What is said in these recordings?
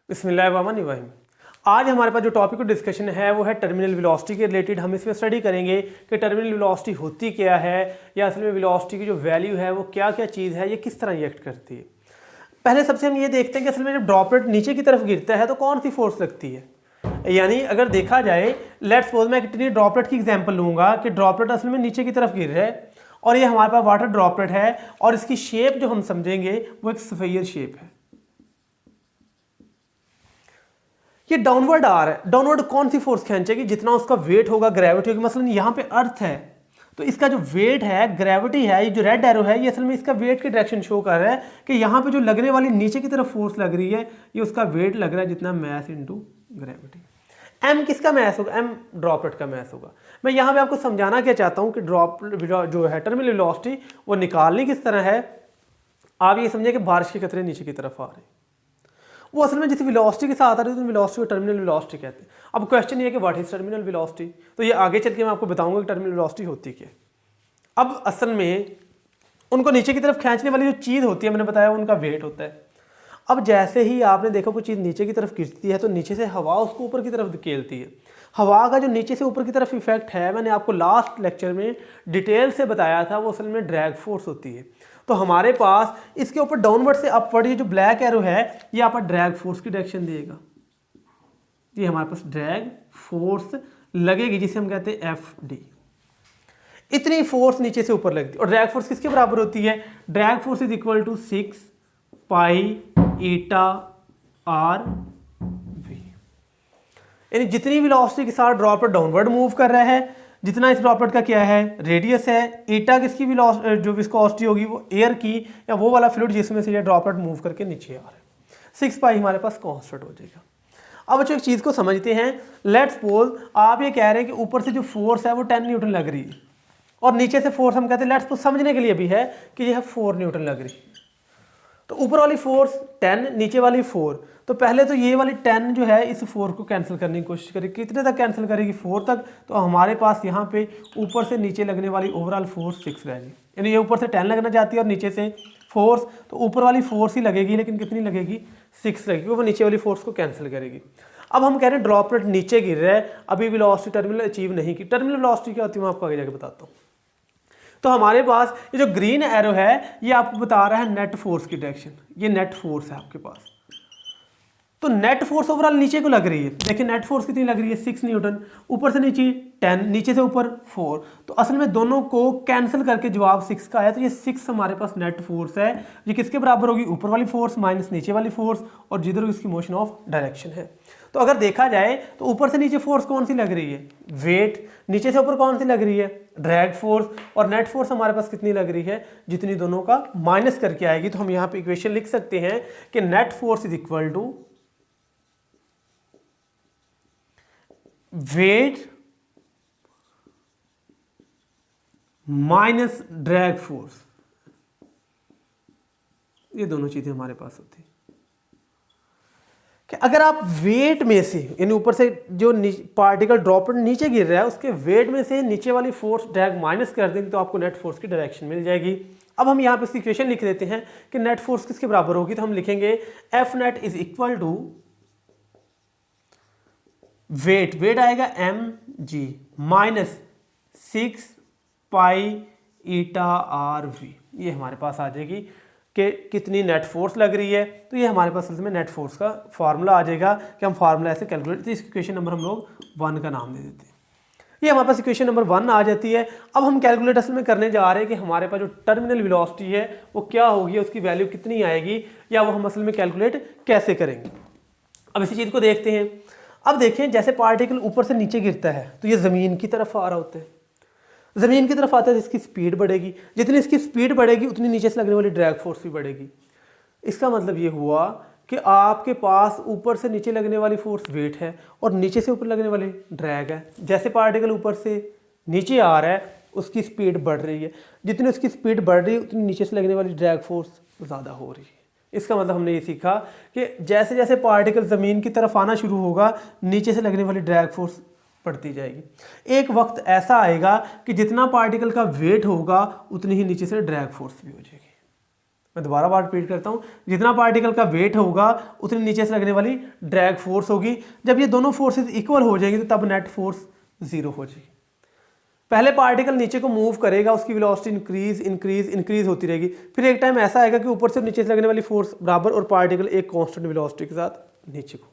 बिस्मिल्लाहिर्रहमानिर्रहीम। आज हमारे पास जो टॉपिक ऑफ डिस्कशन है वो है टर्मिनल वेलोसिटी के रिलेटेड। हम इसमें स्टडी करेंगे कि टर्मिनल वेलोसिटी होती क्या है, या असल में वेलोसिटी की जो वैल्यू है वो क्या क्या चीज़ है, ये किस तरह रिएक्ट करती है। पहले सबसे हम ये देखते हैं कि असल में जब ड्रॉपलेट नीचे की तरफ गिरता है तो कौन सी फोर्स लगती है। यानी अगर देखा जाए, लेट्स सपोज मैं कितनी ड्रॉपलेट की एग्जांपल लूँगा कि ड्रॉपलेट असल में नीचे की तरफ गिर रहा है और ये हमारे पास वाटर ड्रॉपलेट है और इसकी शेप जो हम समझेंगे वो एक स्फीयर शेप है। ये डाउनवर्ड आ रहा है, डाउनवर्ड कौन सी फोर्स खींचेगी, जितना उसका वेट होगा, ग्रेविटी होगी। मसलन यहाँ पे अर्थ है तो इसका जो वेट है, ग्रेविटी है, ये जो रेड एरो है ये असल में इसका वेट की डायरेक्शन शो कर रहा है कि यहाँ पे जो लगने वाली नीचे की तरफ फोर्स लग रही है ये उसका वेट लग रहा है जितना मैस इनटू ग्रेविटी। एम किसका मैस होगा? एम ड्रॉपलेट का मैस होगा। मैं यहाँ पे आपको समझाना क्या चाहता हूँ कि ड्रॉपलेट जो है टर्मिनल वेलोसिटी वो निकालनी किस तरह है। आप ये समझिए कि बारिश के कतरे नीचे की तरफ आ रहे हैं, वो असल में जिस वेलोसिटी के साथ आ रही है तो वेलोसिटी को टर्मिनल वेलोसिटी कहते हैं। अब क्वेश्चन ये है कि व्हाट इज टर्मिनल वेलोसिटी, तो ये आगे चल के मैं आपको बताऊंगा कि टर्मिनल वेलोसिटी होती क्या है। अब असल में उनको नीचे की तरफ खींचने वाली जो चीज़ होती है, मैंने बताया उनका वेट होता है। अब जैसे ही आपने देखा कोई चीज़ नीचे की तरफ गिरती है तो नीचे से हवा उसको ऊपर की तरफ धकेलती है। हवा का जो नीचे से ऊपर की तरफ इफेक्ट है, मैंने आपको लास्ट लेक्चर में डिटेल से बताया था, वो असल में ड्रैग फोर्स होती है। तो हमारे पास इसके ऊपर डाउनवर्ड से अपवर्ड ये जो ब्लैक एरो है ये आप ड्रैग फोर्स की डायरेक्शन देगा। ये हमारे पास ड्रैग फोर्स लगेगी जिसे हम कहते हैं एफ डी। इतनी फोर्स नीचे से ऊपर लगती है और ड्रैग फोर्स किसके बराबर होती है? Drag force is equal to 6 pi eta are v. यानी जितनी वेलोसिटी के साथ ड्रॉपलेट डाउनवर्ड मूव कर रहा है, जितना इस ड्रॉपलेट का क्या है रेडियस है, ईटा किसकी जो विस्कोसिटी होगी वो एयर की या वो वाला फ्लूइड जिसमें से ये ड्रॉपलेट मूव करके नीचे आ रहा है। 6 पाई हमारे पास कांस्टेंट हो जाएगा। अब बच्चों एक चीज़ को समझते हैं। लेट्स सपोज आप ये कह रहे हैं कि ऊपर से जो फोर्स है वो 10 न्यूटन लग रही है और नीचे से फोर्स हम कहते हैं, लेट्स सपोज समझने के लिए भी है कि यह 4 न्यूटन लग रही है। तो ऊपर वाली फोर्स 10, नीचे वाली 4। तो पहले तो ये वाली 10 जो है इस 4 को कैंसिल करने की कोशिश करेगी। कितने तक कैंसिल करेगी? 4 तक। तो हमारे पास यहाँ पे ऊपर से नीचे लगने वाली ओवरऑल फोर्स 6 रहेगी। यानी ये ऊपर से 10 लगना चाहती है और नीचे से फोर्स, तो ऊपर वाली फोर्स ही लगेगी, लेकिन कितनी लगेगी? 6 लगेगी। वो नीचे वाली फोर्स को कैंसिल करेगी। अब हम कह रहे हैं ड्रॉपलेट नीचे गिर रहा है, अभी वेलोसिटी टर्मिनल अचीव नहीं की। टर्मिनल वेलोसिटी क्या होती है मैं आपको आगे जाके बताता हूँ। तो हमारे पास ये जो ग्रीन एरो है ये आपको बता रहा है नेट फोर्स की डायरेक्शन। ये नेट फोर्स है आपके पास। तो नेट फोर्स ओवरऑल नीचे को लग रही है। देखिए नेट फोर्स कितनी लग रही है? 6 न्यूटन। ऊपर से नीचे 10, नीचे से ऊपर 4। तो असल में दोनों को कैंसिल करके जवाब 6 का आया। तो ये 6 हमारे पास नेट फोर्स है। ये किसके बराबर होगी? ऊपर वाली फोर्स माइनस नीचे वाली फोर्स और जिधर इसकी मोशन ऑफ डायरेक्शन है। तो अगर देखा जाए तो ऊपर से नीचे फोर्स कौन सी लग रही है? वेट। नीचे से ऊपर कौन सी लग रही है? Drag force. और नेट फोर्स हमारे पास कितनी लग रही है? जितनी दोनों का माइनस करके आएगी। तो हम यहाँ पे इक्वेशन लिख सकते हैं कि net force is equal to weight minus drag force. ये दोनों चीजें हमारे पास होती है कि अगर आप वेट में से, यानी ऊपर से जो पार्टिकल ड्रॉपलेट नीचे गिर रहा है उसके वेट में से नीचे वाली फोर्स ड्रैग माइनस कर देंगे तो आपको नेट फोर्स की डायरेक्शन मिल जाएगी। अब हम यहाँ पे इसकी इक्वेशन लिख देते हैं कि नेट फोर्स किसके बराबर होगी। तो हम लिखेंगे F net is equal to weight आएगा M G minus 6 pi eta are V. ये हमारे पास आ जाएगी कि कितनी नेट फोर्स लग रही है। तो ये हमारे पास में नेट फोर्स का फार्मूला आ जाएगा कि हम फार्मूला ऐसे कैलकुलेट, तो इस इक्वेशन नंबर हम लोग 1 का नाम दे देते हैं। ये हमारे पास इक्वेशन नंबर 1 आ जाती है। अब हम कैलकुलेट असल में करने जा रहे हैं कि हमारे पास जो टर्मिनल वेलोसिटी है वो क्या होगी, उसकी वैल्यू कितनी आएगी, या वो हम असल में कैलकुलेट कैसे करेंगे। अब इसी चीज़ को देखते हैं। अब देखें जैसे पार्टिकल ऊपर से नीचे गिरता है तो ये ज़मीन की तरफ आ रहा होता है। ज़मीन की तरफ आता है तो इसकी स्पीड बढ़ेगी। जितनी इसकी स्पीड बढ़ेगी उतनी नीचे से लगने वाली ड्रैग फोर्स भी बढ़ेगी। इसका मतलब ये हुआ कि आपके पास ऊपर से नीचे लगने वाली फोर्स वेट है और नीचे से ऊपर लगने वाली ड्रैग है। जैसे पार्टिकल ऊपर से नीचे आ रहा है उसकी स्पीड बढ़ रही है। जितनी उसकी स्पीड बढ़ रही है उतनी नीचे से लगने वाली ड्रैग फोर्स ज़्यादा हो रही है। इसका मतलब हमने ये सीखा कि जैसे जैसे पार्टिकल ज़मीन की तरफ आना शुरू होगा नीचे से लगने वाली ड्रैग फोर्स बढ़ती जाएगी। एक वक्त ऐसा आएगा कि जितना पार्टिकल का वेट होगा उतनी ही नीचे से ड्रैग फोर्स भी हो जाएगी। मैं दोबारा बार रिपीट करता हूँ, जितना पार्टिकल का वेट होगा उतनी नीचे से लगने वाली ड्रैग फोर्स होगी। जब ये दोनों फोर्सेस इक्वल हो जाएंगी तो तब नेट फोर्स 0 हो जाएगी। पहले पार्टिकल नीचे को मूव करेगा, उसकी वेलोसिटी इंक्रीज होती रहेगी, फिर एक टाइम ऐसा आएगा कि ऊपर से नीचे से लगने वाली फोर्स बराबर और पार्टिकल एक कांस्टेंट वेलोसिटी के साथ नीचे को।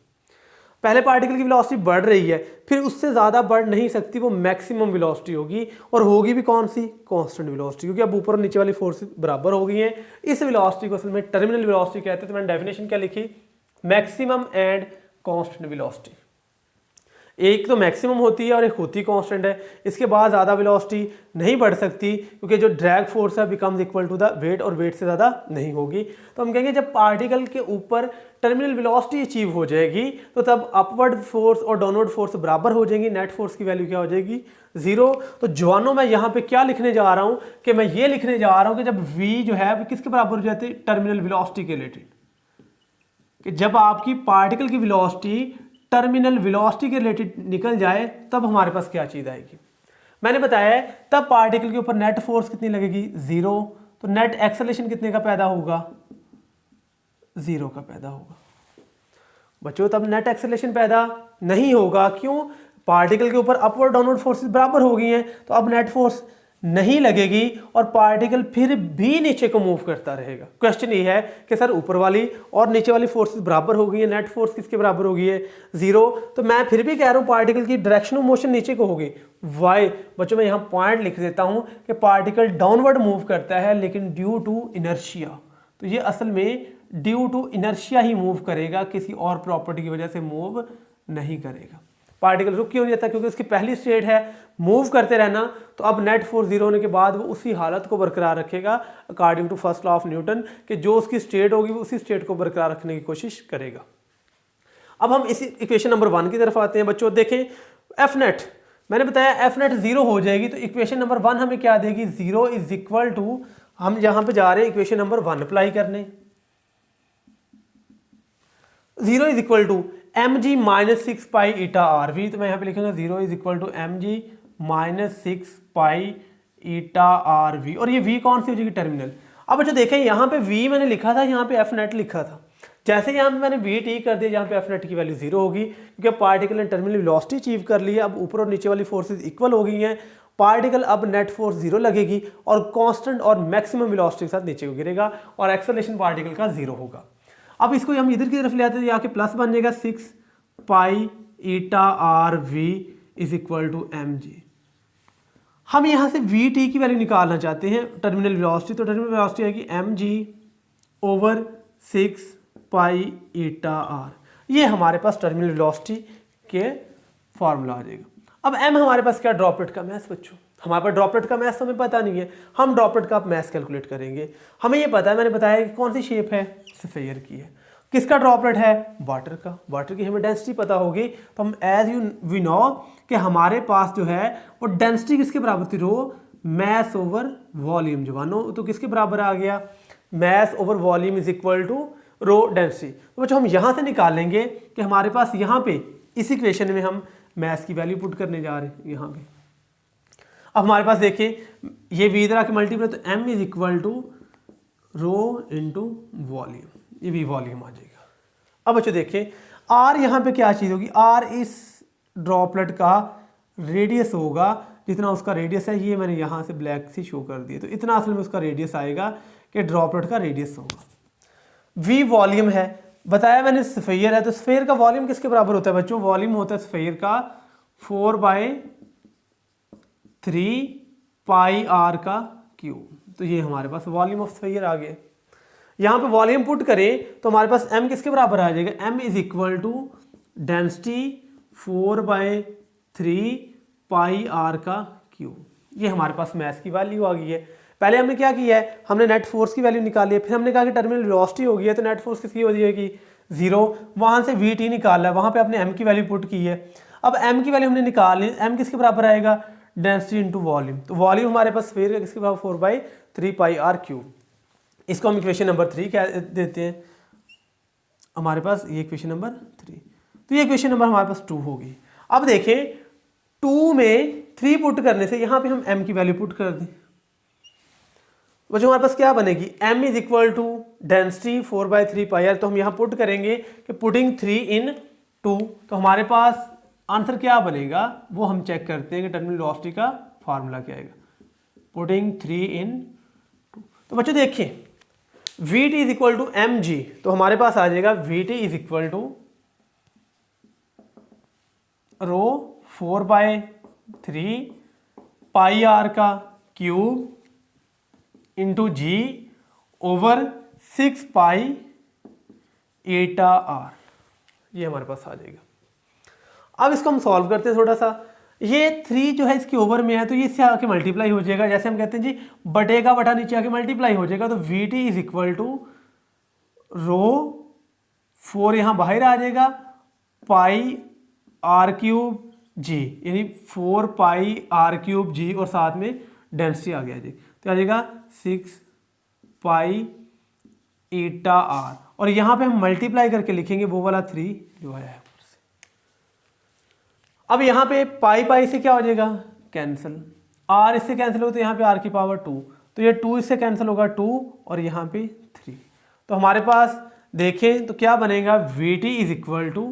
पहले पार्टिकल की वेलोसिटी बढ़ रही है, फिर उससे ज़्यादा बढ़ नहीं सकती, वो मैक्सिमम वेलोसिटी होगी और होगी भी कौन सी, कांस्टेंट वेलोसिटी, क्योंकि अब ऊपर और नीचे वाली फोर्स बराबर हो गई हैं। इस वेलोसिटी को असल में टर्मिनल वेलोसिटी कहते हैं। तो मैंने डेफिनेशन क्या लिखी, मैक्सिमम एंड कांस्टेंट वेलोसिटी। एक तो मैक्सिमम होती है और एक होती कांस्टेंट है, इसके बाद ज़्यादा वेलोसिटी नहीं बढ़ सकती क्योंकि जो ड्रैग फोर्स है becomes equal to the weight और वेट से ज़्यादा नहीं होगी। तो हम कहेंगे जब पार्टिकल के ऊपर टर्मिनल वेलोसिटी अचीव हो जाएगी तो तब अपवर्ड फोर्स और डाउनवर्ड फोर्स बराबर हो जाएंगी, नेट फोर्स की वैल्यू क्या हो जाएगी, 0। तो जवानों मैं यहाँ पे क्या लिखने जा रहा हूँ कि मैं ये लिखने जा रहा हूँ कि जब v जो है वो किसके बराबर हो जाती है, टर्मिनल वेलोसिटी के रिलेटेड, कि जब आपकी पार्टिकल की वेलोसिटी टर्मिनल वेलोसिटी के रिलेटेड निकल जाए तब हमारे पास क्या चीज़ आएगी। मैंने बताया है तब पार्टिकल के ऊपर नेट फोर्स कितनी लगेगी, 0। तो नेट एक्सेलरेशन कितने का पैदा होगा, 0 का पैदा होगा। बच्चों तब नेट एक्सेलरेशन पैदा नहीं होगा, क्यों, पार्टिकल के ऊपर अपवर्ड डाउनवर्ड फोर्सेस बराबर हो गई हैं, तो अब नेट फोर्स नहीं लगेगी और पार्टिकल फिर भी नीचे को मूव करता रहेगा। क्वेश्चन ये है कि सर ऊपर वाली और नीचे वाली फोर्सेस बराबर हो गई है, नेट फोर्स किसके बराबर हो गई है, 0। तो मैं फिर भी कह रहा हूँ पार्टिकल की डायरेक्शन ऑफ मोशन नीचे को होगी। वाई, बच्चों मैं यहाँ पॉइंट लिख देता हूँ कि पार्टिकल डाउनवर्ड मूव करता है लेकिन ड्यू टू इनर्शिया। तो ये असल में ड्यू टू इनर्शिया ही मूव करेगा, किसी और प्रॉपर्टी की वजह से मूव नहीं करेगा। पार्टिकल रुक क्यों नहीं जाता, क्योंकि उसकी पहली स्टेट है मूव करते रहना। तो अब नेट फोर्स 0 होने के बाद वो उसी हालत को बरकरार रखेगा according to first law of Newton, कि जो उसकी स्टेट होगी वो उसी स्टेट को बरकरार रखने की कोशिश करेगा। अब हम इसी इक्वेशन नंबर 1 की तरफ आते हैं। बच्चों देखें, एफ नेट मैंने बताया एफ नेट 0 हो जाएगी, तो इक्वेशन नंबर 1 हमें क्या देगी, 0 इज इक्वल टू, हम यहाँ पे जा रहे हैं इक्वेशन नंबर 1 अप्लाई करने, 0 is equal to mg minus 6 pi eta are v. तो मैं यहाँ पे लिखूंगा 0 is equal to mg minus 6 pi eta are v, और ये v कौन सी हो जाएगी, टर्मिनल। अब जो देखें यहाँ पे v मैंने लिखा था, यहाँ पे एफ नेट लिखा था, जैसे यहाँ पे मैंने v t कर दिया, यहाँ पे एफ नेट की वैल्यू 0 होगी, क्योंकि पार्टिकल ने टर्मिनल वेलोसिटी अचीव कर ली है। अब ऊपर और नीचे वाली फोर्सेज इक्वल हो गई हैं, पार्टिकल अब नेट फोर्स 0 लगेगी और कांस्टेंट और मैक्सिमम वेलोसिटी के साथ नीचे को गिरेगा और एक्सेलरेशन पार्टिकल का 0 होगा। अब इसको हम इधर की तरफ ले आते हैं, आके प्लस बन जाएगा 6 pi eta are V is equal to M G. हम यहाँ से वी टी की वैल्यू निकालना चाहते हैं, टर्मिनल वेलोसिटी, तो टर्मिनल वेलोसिटी आएगी m g over 6 pi eta r. ये हमारे पास टर्मिनल वेलोसिटी के फॉर्मूला आ जाएगा। अब एम हमारे पास क्या, ड्रॉपलेट का मैथ। बच्चों हमारे पास ड्रॉपलेट का मैथ हमें पता नहीं है, हम ड्रॉपलेट का मैथ कैलकुलेट करेंगे। हमें ये पता है, मैंने बताया कि कौन सी शेप है, स्फीयर की है। किसका ड्रॉपलेट है, वाटर का। वाटर की हमें डेंसिटी पता होगी, तो हम एज यू वी नो कि हमारे पास जो है वो डेंसिटी किसके बराबर थी, रो मैस ओवर वॉल्यूम। जवानों तो किसके बराबर आ गया, mass over volume is equal to rho density. तो बच्चों हम यहाँ से निकालेंगे कि हमारे पास यहाँ पे इस इक्वेशन में हम मैस की वैल्यू पुट करने जा रहे हैं यहाँ पे। अब हमारे पास देखिए ये v इधर आके मल्टीप्लाई, तो m is equal to rho into volume, ये भी वॉल्यूम आ जाएगा। अब बच्चों देखें r यहाँ पे क्या चीज़ होगी, r इस ड्रॉपलेट का रेडियस होगा, जितना उसका रेडियस है, ये मैंने यहाँ से ब्लैक से शो कर दिया, तो इतना असल में उसका रेडियस आएगा कि ड्रॉपलेट का रेडियस होगा। v वॉल्यूम है, बताया मैंने स्फीयर है, तो स्फीयर का वॉल्यूम किसके बराबर होता है बच्चों, वॉल्यूम होता है स्फीयर का 4/3 पाई आर का क्यूब। तो ये हमारे पास वॉल्यूम ऑफ स्फीयर आ गया। यहाँ पे वॉल्यूम पुट करें तो हमारे पास m किसके बराबर आ जाएगा, m is equal to density 4/3 pi r का क्यूब। ये हमारे पास मैस की वैल्यू आ गई है। पहले हमने क्या किया है, हमने नेट फोर्स की वैल्यू निकाली है, फिर हमने कहा कि टर्मिनल वेलोसिटी हो गई है, तो नेट फोर्स किसकी हो जाएगी, 0। वहाँ से वी टी निकाला है, वहाँ पे आपने m की वैल्यू पुट की है। अब m की वैल्यू हमने निकाल ली, m किसके बराबर आएगा, डेंसिटी इंटू वॉल्यूम। तो वॉल्यूम हमारे पास स्फीयर का किसके बराबर 4/3 पाई आर क्यूब। इसको हम इक्वेशन नंबर 3 क्या देते हैं, हमारे पास ये इक्वेशन नंबर 3, तो ये इक्वेशन नंबर हमारे पास 2 होगी। अब देखें 2 में 3 पुट करने से यहाँ पे हम m की वैल्यू पुट कर दें, बच्चों हमारे पास क्या बनेगी, m is equal to density 4/3 pi r. तो हम यहाँ पुट करेंगे कि पुटिंग 3 इन 2, तो हमारे पास आंसर क्या बनेगा वो हम चेक करते हैं कि टर्मिनल वेलोसिटी का फार्मूला क्या आएगा। पुटिंग 3 इन 2, तो बच्चों देखिए Vt is equal to M g, तो हमारे पास आ जाएगा Vt is equal to rho 4/3 pi r का cube into g over 6 pi eta r, ये हमारे पास आ जाएगा। अब इसको हम सॉल्व करते हैं थोड़ा सा। ये 3 जो है इसके ओवर में है तो ये इससे आके मल्टीप्लाई हो जाएगा, जैसे हम कहते हैं जी बटे का बटा नीचे आके मल्टीप्लाई हो जाएगा। तो Vt इज इक्वल टू रो 4 यहाँ बाहर आ जाएगा पाई आर क्यूब जी, यानी 4 पाई आर क्यूब जी और साथ में डेंसिटी आ गया जी, तो आ जाएगा 6 पाई एटा आर, और यहाँ पे हम मल्टीप्लाई करके लिखेंगे वो वाला 3 जो आया है। अब यहाँ पे पाई पाई से क्या हो जाएगा कैंसिल, आर इससे कैंसिल हो तो यहाँ पे आर की पावर 2, तो ये 2 इससे कैंसिल होगा 2 और यहाँ पे 3। तो हमारे पास देखें तो क्या बनेगा, Vt इज इक्वल टू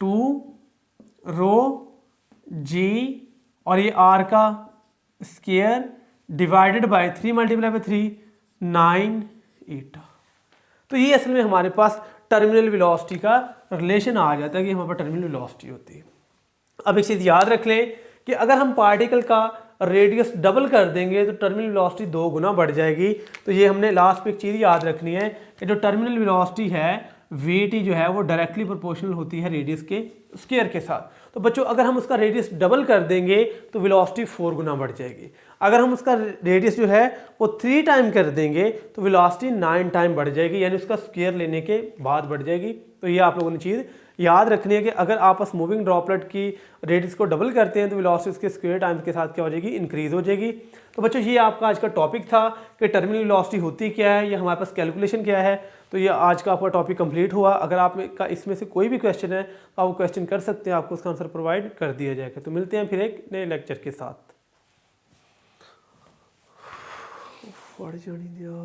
2 रो जी और ये आर का square divided by 3 multiply by 3 9 एटा। तो ये असल में हमारे पास टर्मिनल वेलोसिटी का रिलेशन आ जाता है कि हमारे पास टर्मिनल वेलोसिटी होती है। अब एक चीज़ याद रख लें कि अगर हम पार्टिकल का रेडियस डबल कर देंगे तो टर्मिनल वेलोसिटी 2 गुना बढ़ जाएगी। तो ये हमने लास्ट पे एक चीज़ याद रखनी है कि जो टर्मिनल वेलोसिटी है Vt जो है वो डायरेक्टली प्रोपोर्शनल होती है रेडियस के स्क्वायर के साथ। तो बच्चों अगर हम उसका रेडियस डबल कर देंगे तो वेलोसिटी 4 गुना बढ़ जाएगी। अगर हम उसका रेडियस जो है वो 3 टाइम कर देंगे तो वेलोसिटी 9 टाइम बढ़ जाएगी, यानी उसका स्क्वायर लेने के बाद बढ़ जाएगी। तो ये आप लोगों ने चीज़ याद रखनी है कि अगर आप उस मूविंग ड्रॉपलेट की रेडियस को डबल करते हैं तो वेलोसिटी उसके स्क्वायर टाइम्स के साथ क्या हो जाएगी, इंक्रीज हो जाएगी। तो बच्चों ये आपका आज का टॉपिक था कि टर्मिनल वेलोसिटी होती क्या है, या हमारे पास कैलकुलेशन क्या है। तो ये आज का आपका टॉपिक कंप्लीट हुआ। अगर आप का इसमें से कोई भी क्वेश्चन है तो आप वो क्वेश्चन कर सकते हैं, आपको उसका आंसर प्रोवाइड कर दिया जाएगा। तो मिलते हैं फिर एक नए लेक्चर के साथ।